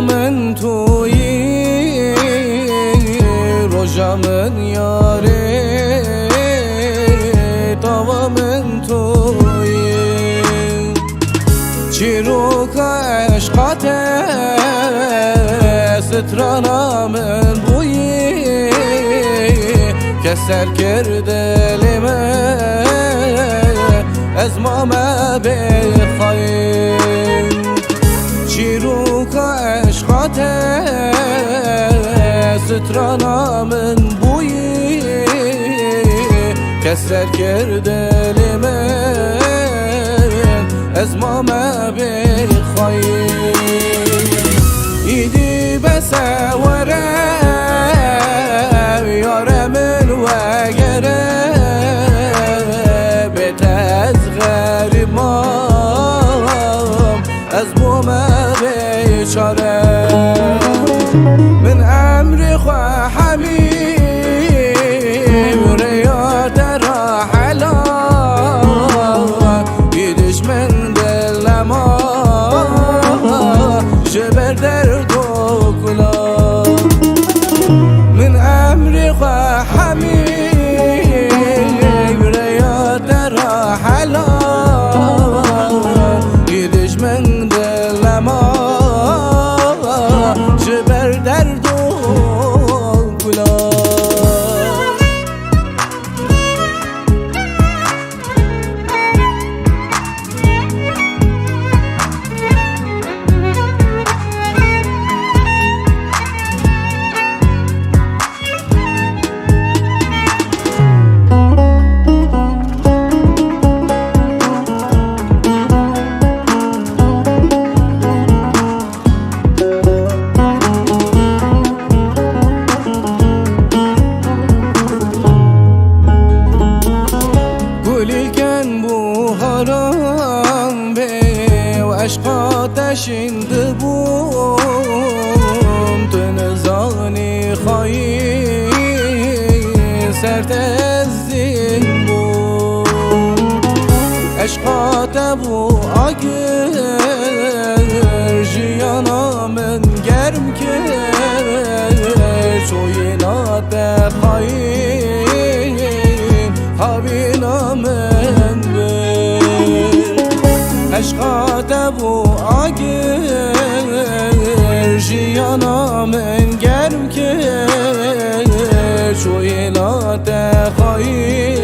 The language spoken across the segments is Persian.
من تویی روژا من یاری توا من تویی چیروک عشقات سترانا من بویی که سر کرده لیمه از ما ما بخواهیم چیروک عشقات سترانا من بویی که سر کرده لیمه از ما ما بخواهیم ایدی بسوره یار من وگره بیت از غریبام از بوم بیچاره من امر خواه حمیم ریاد راحلا یدش من دلما جبر درد و کلا من امر خواه حمیم ریاد راحلا یدش من دلما جبر درد و کلا عشقاتش انده بوم تو نزانی خواهی سرت از زین بوم عشقات بو آگر جیانا من گرم کرد چوینات خواهی خوابینا من عشقات بو آگر جیانا من گرم که چویلات خواهی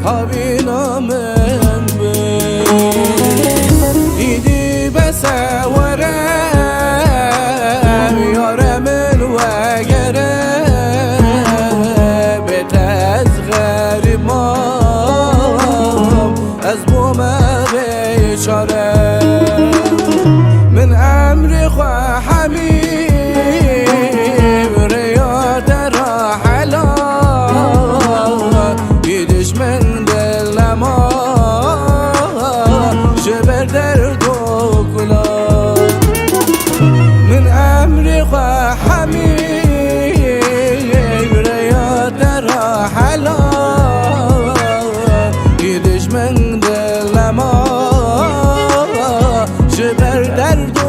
خوابینا من ایدی بسوره یار من وگره بیت از غریبام از بوم بیچاره من امر خواه حمیم ریاد راحلا یدش من دلما جبر درد و کلا من امر خواه حمیم ریاد راحلا یدش من دلما جبر درد و